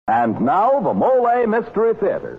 And now, the Mollé Mystery Theater.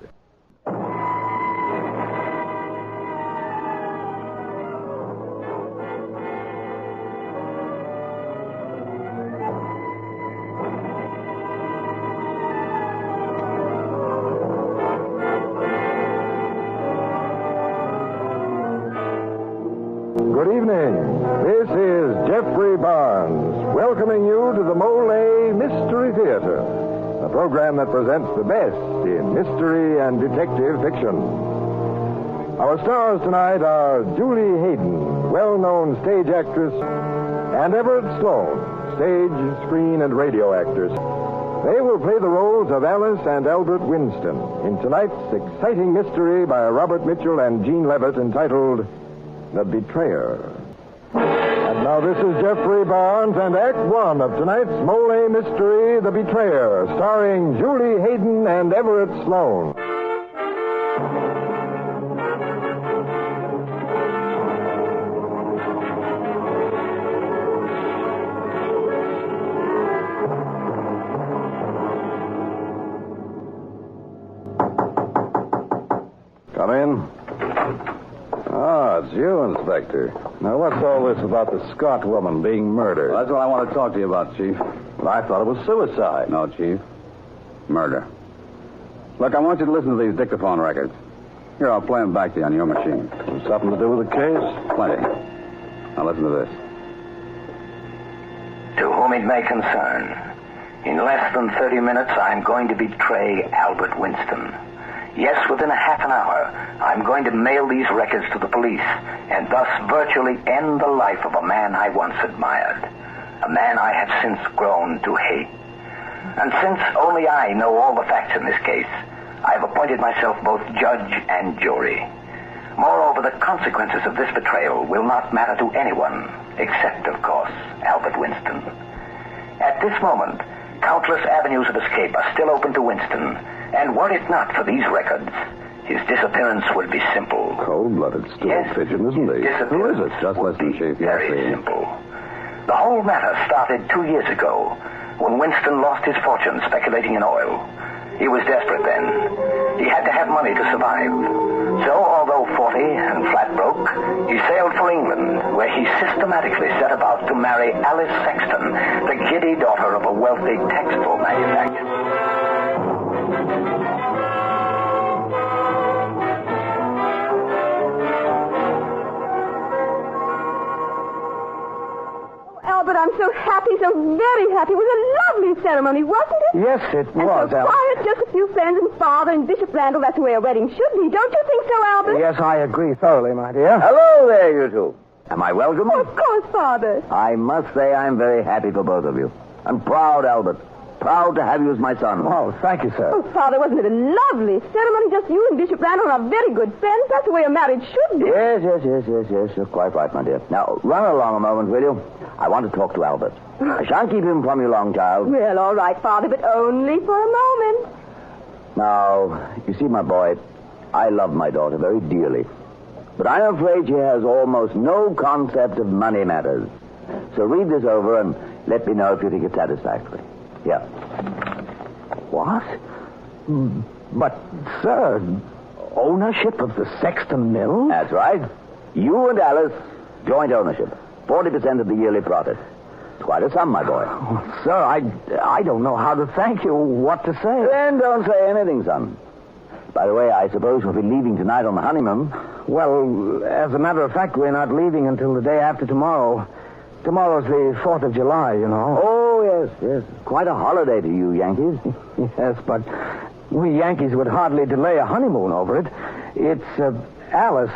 Good evening. This is Jeffrey Barnes, welcoming you to the Mollé Mystery Theater, a program that presents the best in mystery and detective fiction. Our stars tonight are Julie Hayden, well-known stage actress, and Everett Sloane, stage, screen, and radio actors. They will play the roles of Alice and Albert Winston in tonight's exciting mystery by Robert Mitchell and Gene Levitt entitled The Betrayer. And now this is Jeffrey Barnes and Act One of tonight's Mollé Mystery, The Betrayer, starring Julie Hayden and Everett Sloane. Come in. Ah, it's you, Inspector. Now, what's all this about the Scott woman being murdered? Well, that's what I want to talk to you about, Chief. Well, I thought it was suicide. No, Chief. Murder. Look, I want you to listen to these dictaphone records. Here, I'll play them back to you on your machine. Something to do with the case? Plenty. Now, listen to this. To whom it may concern, in less than 30 minutes, I'm going to betray Albert Winston. Yes, within a half an hour, I'm going to mail these records to the police and thus virtually end the life of a man I once admired, a man I have since grown to hate. And since only I know all the facts in this case, I've appointed myself both judge and jury. Moreover, the consequences of this betrayal will not matter to anyone, except, of course, Albert Winston. At this moment, countless avenues of escape are still open to Winston, and were it not for these records, his disappearance would be simple. Cold-blooded stool pigeon, isn't he? Who is it? Just listen, Chief. Very simple. The whole matter started 2 years ago, when Winston lost his fortune speculating in oil. He was desperate then. He had to have money to survive. So, although 40 and flat broke, he sailed for England, where he systematically set about to marry Alice Sexton, the giddy daughter of a wealthy textile manufacturer. Albert, I'm so happy, so very happy. It was a lovely ceremony, wasn't it? Yes, it was, so Alice. quiet, just a few friends and father and Bishop Randall. That's the way a wedding should be. Don't you think so, Albert? Yes, I agree thoroughly, my dear. Hello there, you two. Am I welcome? Oh, of course, Father. I must say I'm very happy for both of you. I'm proud, Albert. Proud to have you as my son. Oh, thank you, sir. Oh, Father, wasn't it a lovely ceremony? Just you and Bishop Randall are very good friends. That's the way a marriage should be. Yes. You're quite right, my dear. Now, run along a moment, will you? I want to talk to Albert. I shan't keep him from you long, child. Well, all right, Father, but only for a moment. Now, you see, my boy, I love my daughter very dearly. But I'm afraid she has almost no concept of money matters. So read this over and let me know if you think it's satisfactory. Yeah. What? But, sir, ownership of the Sexton Mill? That's right. You and Alice, joint ownership. 40% of the yearly profit. It's quite a sum, my boy. Oh, sir, I don't know how to thank you, what to say. Then don't say anything, son. By the way, I suppose you'll be leaving tonight on the honeymoon. Well, as a matter of fact, we're not leaving until the day after tomorrow. Tomorrow's the 4th of July, you know. Oh, yes. Quite a holiday to you, Yankees. Yes, but we Yankees would hardly delay a honeymoon over it. It's, Alice,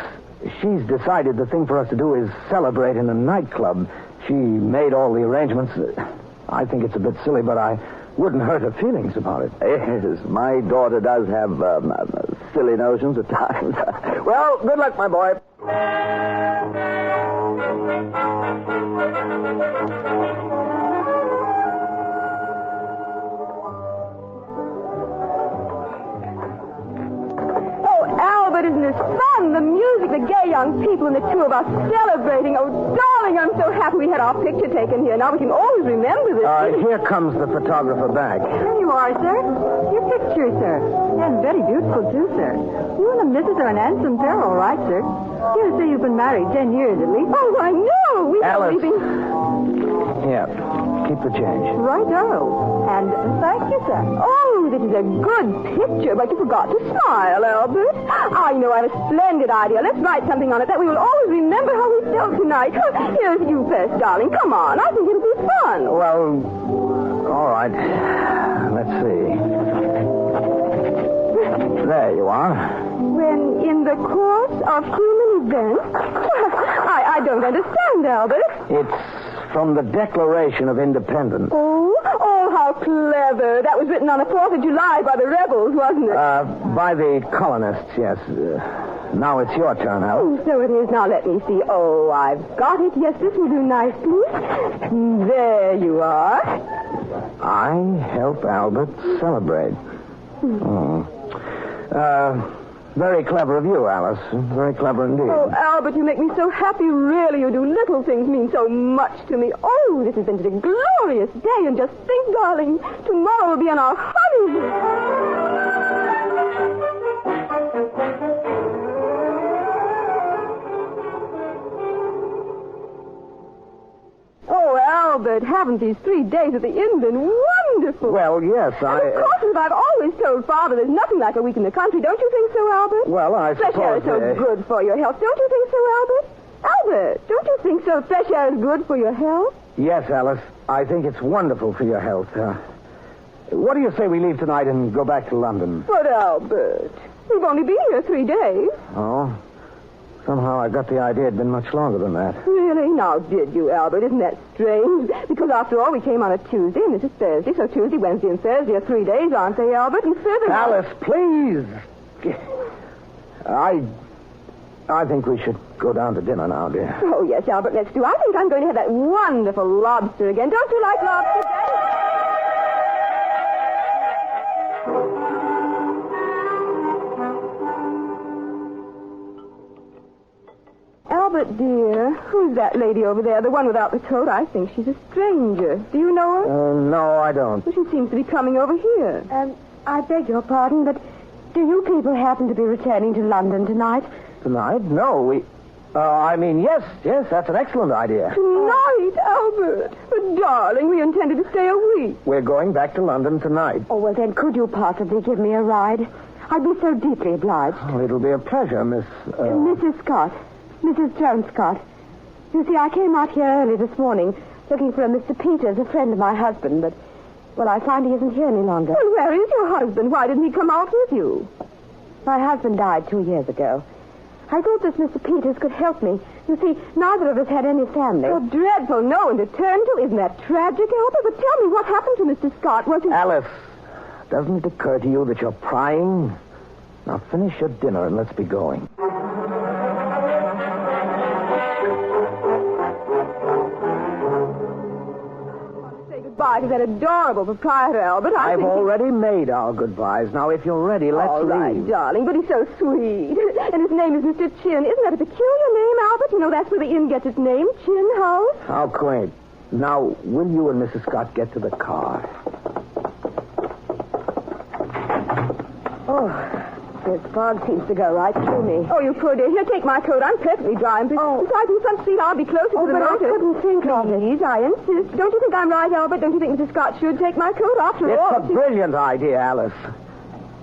she's decided the thing for us to do is celebrate in a nightclub. She made all the arrangements. I think it's a bit silly, but I wouldn't hurt her feelings about it. Yes, my daughter does have silly notions at times. Well, good luck, my boy. Oh, Albert, isn't this fun, the music, the gay young people, and the two of us celebrating. Oh, darling, I'm so happy we had our picture taken here. Now we can always remember this. Here comes the photographer back. There you are, sir. Your picture, sir. And very beautiful, too, sir. You and the missus are an handsome pair, all right, sir. You say you've been married 10 years at least. Oh, I know. We Alice. Leaving... Here, keep the change. Righto. And thank you, sir. Oh, this is a good picture, but you forgot to smile, Albert. I know I have a splendid idea. Let's write something on it that we will always remember how we felt tonight. Here's you first, darling. Come on. I think it'll be fun. Well, all right. Let's see. There you are. When in the course of human events? I don't understand, Albert. It's from the Declaration of Independence. Oh, how clever. That was written on the 4th of July by the rebels, wasn't it? By the colonists, yes. Now it's your turn, Alice. Oh, so it is. Now let me see. Oh, I've got it. Yes, this will do nicely. There you are. I help Albert celebrate. Very clever of you, Alice. Very clever indeed. Oh, Albert, you make me so happy. Really, you do. Little things mean so much to me. Oh, this has been such a glorious day. And just think, darling, tomorrow will be on our honeymoon. Oh, Albert, haven't these 3 days at the inn been wonderful? Well, yes, Of course, as I've always told Father, there's nothing like a week in the country. Don't you think so, Albert? Well, I Fresh air is suppose... so good for your health. Don't you think so, Albert? Albert, don't you think so? Fresh air is good for your health? Yes, Alice. I think it's wonderful for your health. What do you say we leave tonight and go back to London? But, Albert, we've only been here 3 days. Oh? Somehow I got the idea it'd been much longer than that. Really? Now, did you, Albert? Isn't that strange? Because, after all, we came on a Tuesday, and this is Thursday, so Tuesday, Wednesday, and Thursday are 3 days, aren't they, Albert? And further... Alice, please! I think we should go down to dinner now, dear. Oh, yes, Albert, let's do. I think I'm going to have that wonderful lobster again. Don't you like lobster, Daddy? Albert, dear, who's that lady over there, the one without the coat? I think she's a stranger. Do you know her? No, I don't. Well, she seems to be coming over here. I beg your pardon, but do you people happen to be returning to London tonight? Tonight? No, yes, that's an excellent idea. Tonight, Albert? But, darling, we intended to stay a week. We're going back to London tonight. Oh, well, then, could you possibly give me a ride? I'd be so deeply obliged. Oh, it'll be a pleasure, Miss... Mrs. Scott. Mrs. Jones Scott. You see, I came out here early this morning looking for a Mr. Peters, a friend of my husband, but, well, I find he isn't here any longer. Well, where is your husband? Why didn't he come out with you? My husband died 2 years ago. I thought this Mr. Peters could help me. You see, neither of us had any family. Oh, dreadful. No one to turn to. Isn't that tragic, Albert? But tell me, what happened to Mr. Scott? Was he... Alice, doesn't it occur to you that you're prying? Now finish your dinner and let's be going. Goodbye to that adorable proprietor, Albert. I've already made our goodbyes. Now, if you're ready, let's All right, leave. darling, but he's so sweet. And his name is Mr. Chin. Isn't that a peculiar name, Albert? You know, that's where the inn gets its name, Chin House. How quaint. Now, will you and Mrs. Scott get to the car? Oh, this fog seems to go right through me. Oh, you poor dear. Here, take my coat. I'm perfectly dry. Besides, in some seat, I'll be closer to the but motor. I couldn't think of it. Please, I insist. Don't you think I'm right, Albert? Don't you think Mrs. Scott should take my coat after all? It's a brilliant idea, Alice.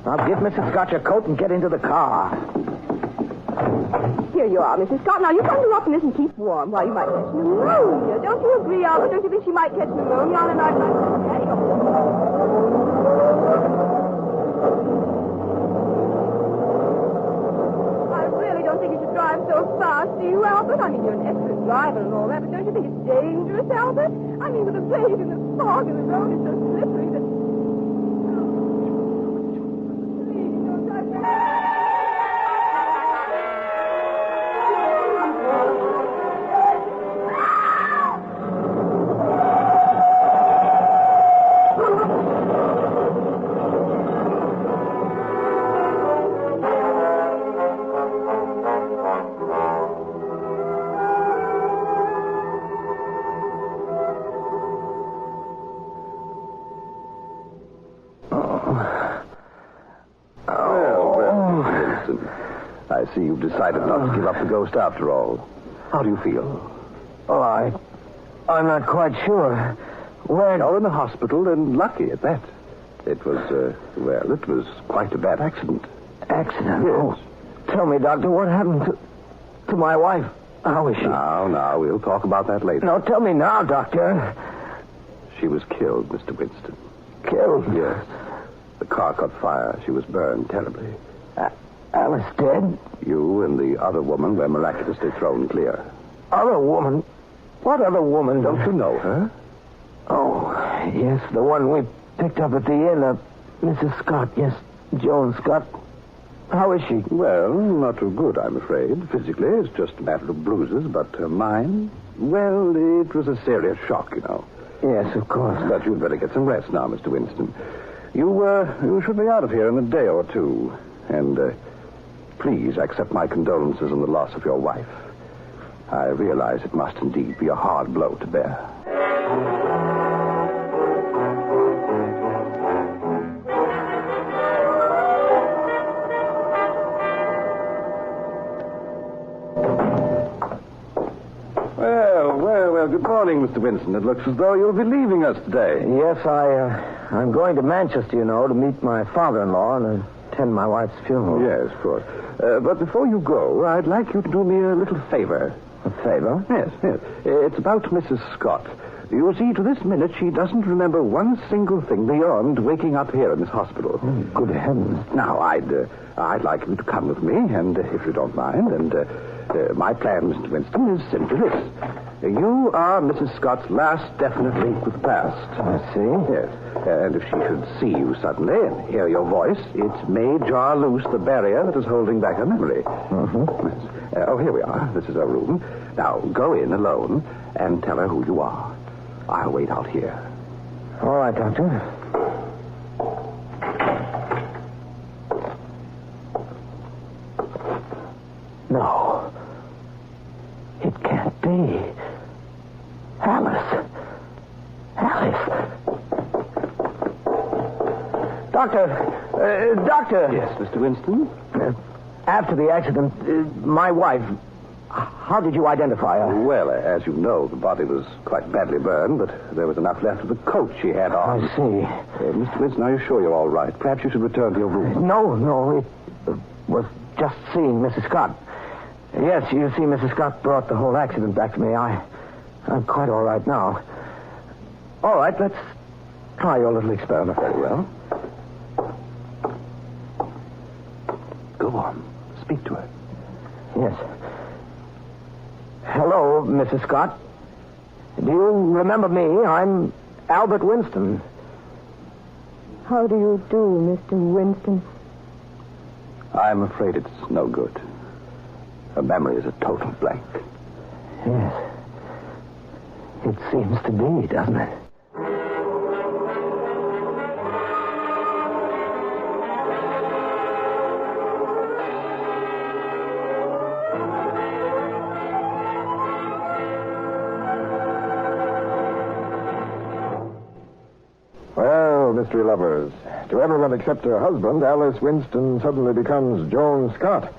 Now, give Mrs. Scott your coat and get into the car. Here you are, Mrs. Scott. Now, you bundle up in this and keep warm while you might catch pneumonia. Don't you agree, Albert? Don't you think she might catch pneumonia on a night like today? So fast, do you, Albert? I mean, you're an excellent driver and all that, but don't you think it's dangerous, Albert? I mean, with the rain and the fog and the road is so slippery that... Please, don't drive me. Winston. I see you've decided not to give up the ghost after all. How do you feel? Oh, I'm not quite sure. Where... You're in the hospital, and lucky at that. It was, it was quite a bad accident. Accident? Yes. Oh, tell me, Doctor, what happened to my wife? How is she? Now, we'll talk about that later. No, tell me now, Doctor. She was killed, Mr. Winston. Killed? Yes. The car caught fire. She was burned terribly. Alice dead? You and the other woman were miraculously thrown clear. Other woman? What other woman? Don't you know her? Oh, yes, the one we picked up at the inn. Mrs. Scott, yes. Joan Scott. How is she? Well, not too good, I'm afraid. Physically, it's just a matter of bruises, but her mind... Well, it was a serious shock, you know. Yes, of course. But you'd better get some rest now, Mr. Winston. You should be out of here in a day or two. And please accept my condolences on the loss of your wife. I realize it must indeed be a hard blow to bear. Well, good morning, Mr. Winston. It looks as though you'll be leaving us today. Yes, I'm going to Manchester, you know, to meet my father-in-law and attend my wife's funeral. Yes, of course. But before you go, I'd like you to do me a little favor. A favor? Yes. It's about Mrs. Scott. You see, to this minute, she doesn't remember one single thing beyond waking up here in this hospital. Oh, good heavens. Now, I'd like you to come with me, and if you don't mind, and my plan, Mr. Winston, is simply this. You are Mrs. Scott's last definite link with the past. I see. Yes. And if she should see you suddenly and hear your voice, it may jar loose the barrier that is holding back her memory. Mm-hmm. Yes. Here we are. This is her room. Now, go in alone and tell her who you are. I'll wait out here. All right, Doctor. No. It can't be. Alice. Doctor. Yes, Mr. Winston? After the accident, my wife, how did you identify her? Well, as you know, the body was quite badly burned, but there was enough left of the coat she had on. I see. Mr. Winston, are you sure you're all right? Perhaps you should return to your room. No, it was just seeing Mrs. Scott. Yes, you see, Mrs. Scott brought the whole accident back to me. I'm quite all right now. All right, let's try your little experiment. Very well. Go on. Speak to her. Yes. Hello, Mrs. Scott. Do you remember me? I'm Albert Winston. How do you do, Mr. Winston? I'm afraid it's no good. Her memory is a total blank. Yes. It seems to be, doesn't it? Well, mystery lovers, to everyone except her husband, Alice Winston suddenly becomes Joan Scott.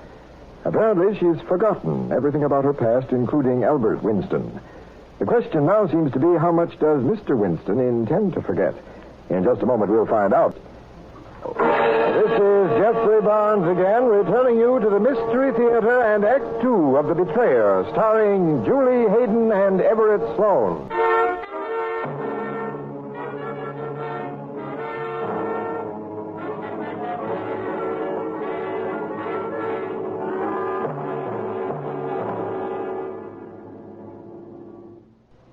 Apparently, she's forgotten everything about her past, including Albert Winston. The question now seems to be, how much does Mr. Winston intend to forget? In just a moment, we'll find out. This is Jeffrey Barnes again, returning you to the Mystery Theater and Act 2 of The Betrayer, starring Julie Hayden and Everett Sloane.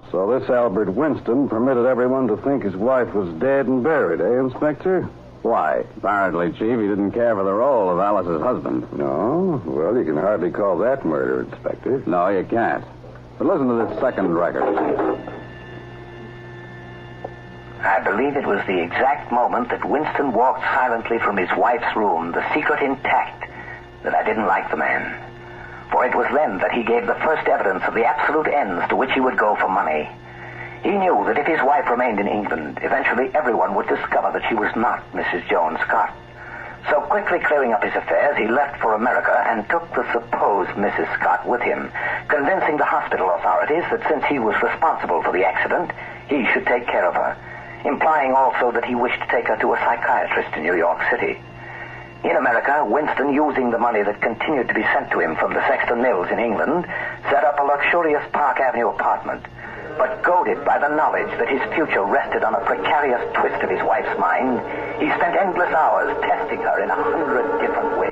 So this Albert Winston permitted everyone to think his wife was dead and buried, eh, Inspector? Why? Apparently, Chief, he didn't care for the role of Alice's husband. No? Well, you can hardly call that murder, Inspector. No, you can't. But listen to this second record. I believe it was the exact moment that Winston walked silently from his wife's room, the secret intact, that I didn't like the man. For it was then that he gave the first evidence of the absolute ends to which he would go for money. He knew that if his wife remained in England, eventually everyone would discover that she was not Mrs. Joan Scott. So quickly clearing up his affairs, he left for America and took the supposed Mrs. Scott with him, convincing the hospital authorities that since he was responsible for the accident, he should take care of her, implying also that he wished to take her to a psychiatrist in New York City. In America, Winston, using the money that continued to be sent to him from the Sexton Mills in England, set up a luxurious Park Avenue apartment. But goaded by the knowledge that his future rested on a precarious twist of his wife's mind, he spent endless hours testing her in 100 different ways.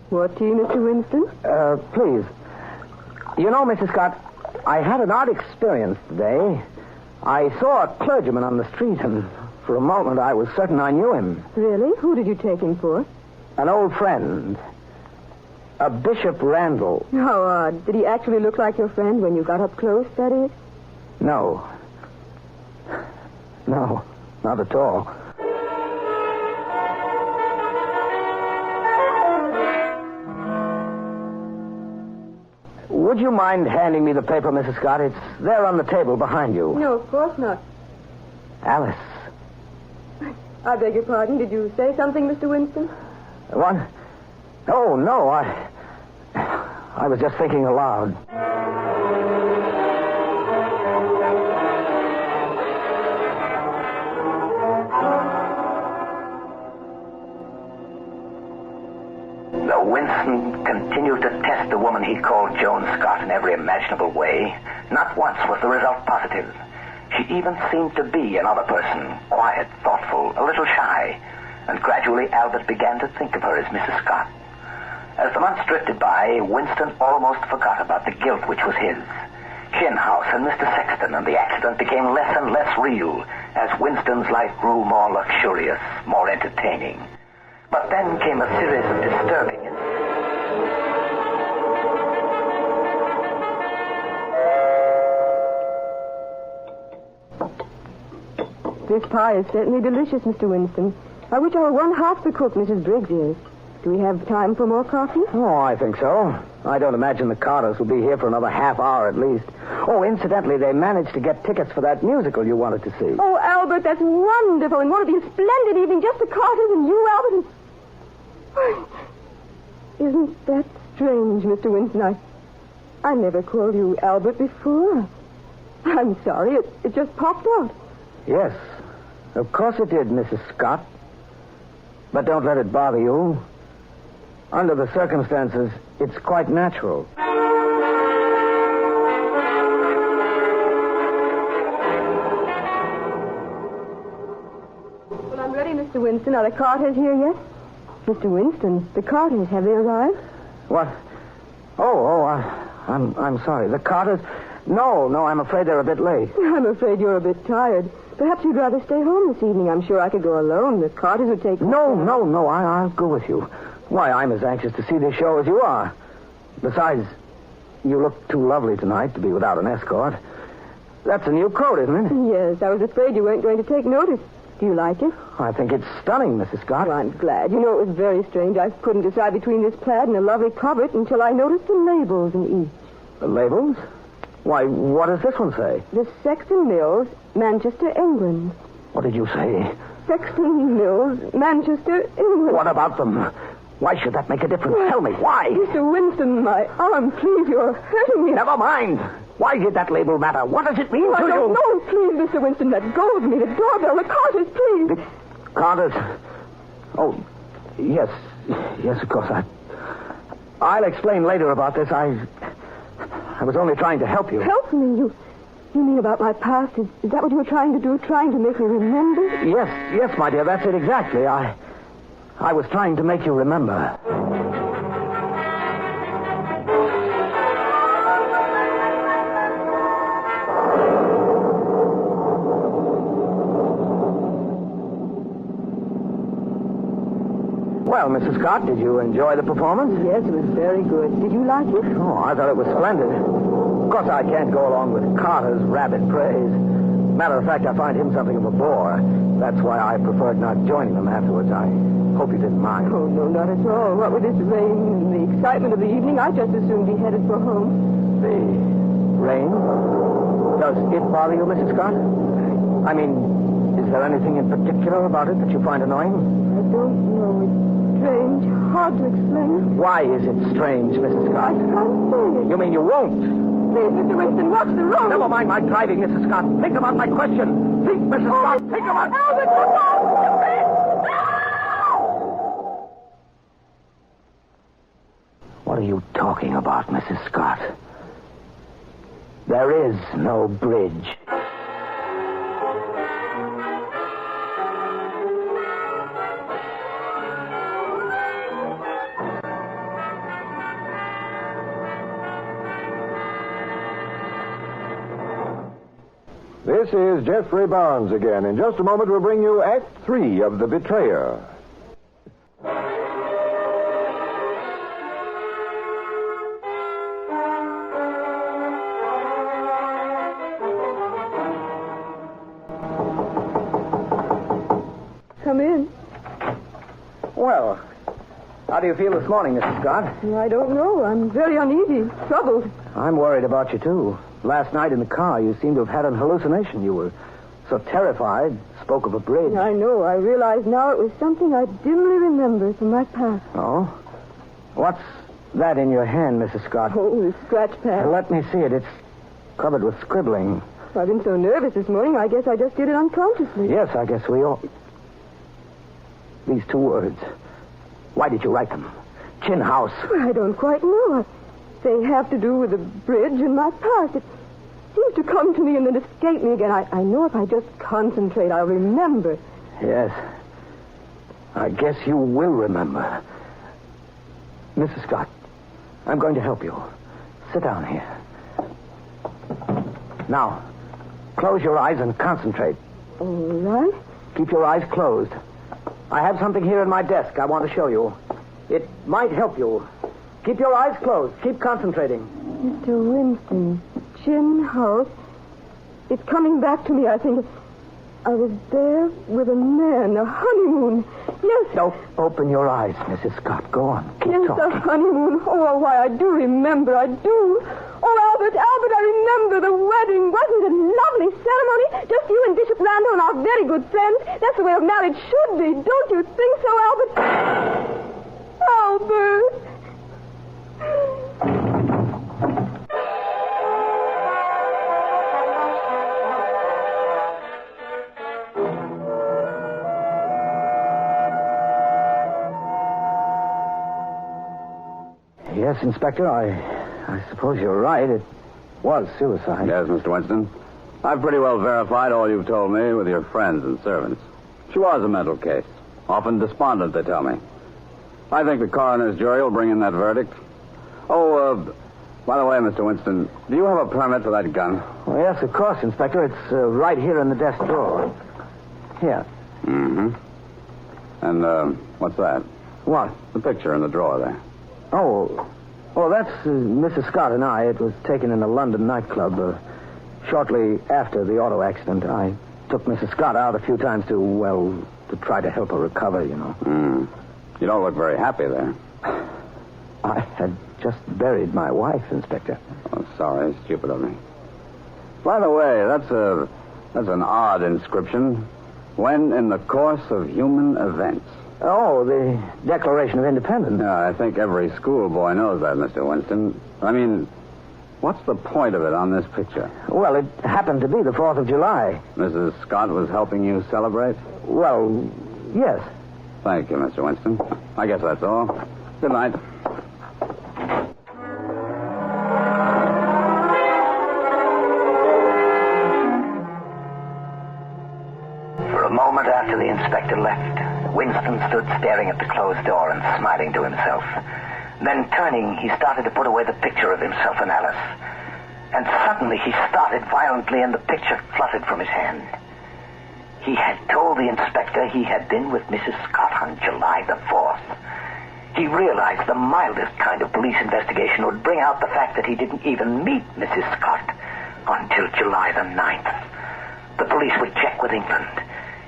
What tea, Mr. Winston? Please. You know, Mrs. Scott, I had an odd experience today. I saw a clergyman on the street, and for a moment I was certain I knew him. Really? Who did you take him for? An old friend. A Bishop Randall. How odd. Did he actually look like your friend when you got up close, that is? No. No, not at all. Would you mind handing me the paper, Mrs. Scott? It's there on the table behind you. No, of course not. Alice. I beg your pardon. Did you say something, Mr. Winston? What? Oh, no, I was just thinking aloud. Though Winston continued to test the woman he called Joan Scott in every imaginable way, not once was the result positive. She even seemed to be another person, quiet, thoughtful, a little shy, and gradually Albert began to think of her as Mrs. Scott. As the months drifted by, Winston almost forgot about the guilt which was his. Shinhouse and Mr. Sexton and the accident became less and less real as Winston's life grew more luxurious, more entertaining. But then came a series of disturbing incidents. This pie is certainly delicious, Mr. Winston. I wish I were one half the cook Mrs. Briggs is. Do we have time for more coffee? Oh, I think so. I don't imagine the Carters will be here for another half hour at least. Oh, incidentally, they managed to get tickets for that musical you wanted to see. Oh, Albert, that's wonderful. And won't it be a splendid evening? Just the Carters and you, Albert, and... Isn't that strange, Mr. Winston? I never called you Albert before. I'm sorry. It just popped out. Yes, of course it did, Mrs. Scott. But don't let it bother you. Under the circumstances, it's quite natural. Well, I'm ready, Mr. Winston. Are the Carters here yet? Mr. Winston, the Carters, have they arrived? What? I'm sorry. The Carters? No, I'm afraid they're a bit late. I'm afraid you're a bit tired. Perhaps you'd rather stay home this evening. I'm sure I could go alone. The Carters would take... No, I'll go with you. Why, I'm as anxious to see this show as you are. Besides, you look too lovely tonight to be without an escort. That's a new coat, isn't it? Yes, I was afraid you weren't going to take notice. Do you like it? I think it's stunning, Mrs. Scott. Well, I'm glad. You know, it was very strange. I couldn't decide between this plaid and a lovely covert until I noticed the labels in each. The labels? Why, what does this one say? The Sexton Mills, Manchester, England. What did you say? Sexton Mills, Manchester, England. What about them? Why should that make a difference? Tell me, why? Mr. Winston, my arm, please, you're hurting me. Never mind. Why did that label matter? What does it mean to you? No, please, Mr. Winston, let go of me. The doorbell, the Carters, please. The Carters? Oh, yes, of course. I'll explain later about this. I was only trying to help you. Help me? You mean about my past? Is that what you were trying to do? Trying to make me remember? Yes, my dear, that's it exactly. I was trying to make you remember. Well, Mrs. Scott, did you enjoy the performance? Yes, it was very good. Did you like it? Oh, I thought it was splendid. Of course, I can't go along with Carter's rabid praise. Matter of fact, I find him something of a bore. That's why I preferred not joining them afterwards. I hope you didn't mind. Oh, no, not at all. What with this rain and the excitement of the evening, I'd just as soon be headed for home. Rain? Does it bother you, Mrs. Scott? I mean, is there anything in particular about it that you find annoying? I don't know. It's strange. Hard to explain. Why is it strange, Mrs. I Scott? can't say it. You mean you won't? Please, Mr. Winston, watch the road. Never mind my driving, Mrs. Scott. Think about my question. Think, Mrs. Scott. Think about... Albert, look out! What are you talking about, Mrs. Scott? There is no bridge. This is Jeffrey Barnes again. In just a moment, we'll bring you Act 3 of The Betrayer. Come in. Well, how do you feel this morning, Mrs. Scott? I don't know. I'm very uneasy, troubled. I'm worried about you, too. Last night in the car, you seemed to have had an hallucination. You were so terrified, spoke of a bridge. I know. I realize now it was something I dimly remember from my past. Oh? What's that in your hand, Mrs. Scott? Oh, the scratch pad. Let me see it. It's covered with scribbling. I've been so nervous this morning, I guess I just did it unconsciously. Yes, I guess we all... These two words. Why did you write them? Chin House. I don't quite know. They have to do with the bridge in my past. It seems to come to me and then escape me again. I know if I just concentrate, I'll remember. Yes. I guess you will remember. Mrs. Scott, I'm going to help you. Sit down here. Now, close your eyes and concentrate. All right. Keep your eyes closed. I have something here in my desk I want to show you. It might help you. Keep your eyes closed. Keep concentrating. Mr. Winston, Chin House. It's coming back to me, I think. I was there with a man, a honeymoon. Yes. Don't open your eyes, Mrs. Scott. Go on. Keep Yes, talking. a honeymoon. Oh, why, I do remember. I do. Oh, Albert, I remember the wedding. Wasn't it a lovely ceremony? Just you and Bishop Randall and our very good friends. That's the way a marriage should be. Don't you think so, Albert? Albert. Yes, Inspector, I suppose you're right. It was suicide. Yes, Mr. Winston. I've pretty well verified all you've told me with your friends and servants. She was a mental case. Often despondent, they tell me. I think the coroner's jury will bring in that verdict. Oh, by the way, Mr. Winston, do you have a permit for that gun? Well, yes, of course, Inspector. It's right here in the desk drawer. Here. Mm-hmm. And, what's that? What? The picture in the drawer there. Oh, that's Mrs. Scott and I. It was taken in a London nightclub shortly after the auto accident. I took Mrs. Scott out a few times to try to help her recover, you know. You don't look very happy there. I had just buried my wife, Inspector. Oh, sorry. Stupid of me. By the way, that's an odd inscription. When in the course of human events. Oh, the Declaration of Independence. Yeah, I think every schoolboy knows that, Mr. Winston. I mean, what's the point of it on this picture? Well, it happened to be the 4th of July. Mrs. Scott was helping you celebrate? Well, yes. Thank you, Mr. Winston. I guess that's all. Good night. For a moment after the inspector left, Winston stood staring at the closed door and smiling to himself. Then turning, he started to put away the picture of himself and Alice. And suddenly he started violently and the picture fluttered from his hand. He had told the inspector he had been with Mrs. Scott on July the 4th. He realized the mildest kind of police investigation would bring out the fact that he didn't even meet Mrs. Scott until July the 9th. The police would check with England.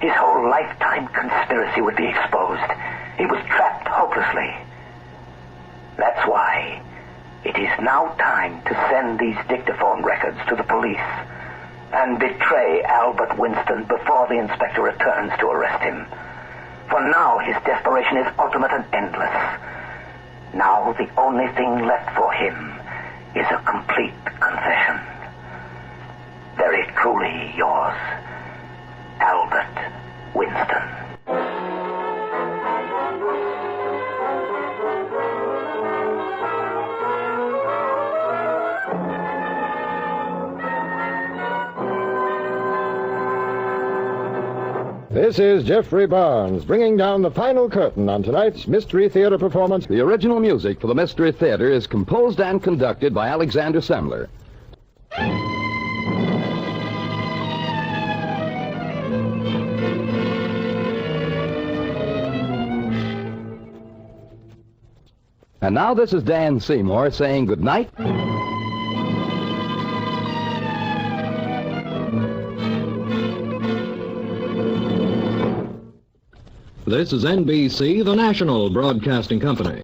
His whole lifetime conspiracy would be exposed. He was trapped hopelessly. That's why, It is now time to send these dictaphone records to the police and betray Albert Winston before the inspector returns to arrest him. For now, his desperation is ultimate and endless. Now, the only thing left for him is a complete confession. Very truly yours, Albert Winston. This is Jeffrey Barnes, bringing down the final curtain on tonight's Mystery Theater performance. The original music for the Mystery Theater is composed and conducted by Alexander Semmler. And now this is Dan Seymour saying good night. This is NBC, the national broadcasting company.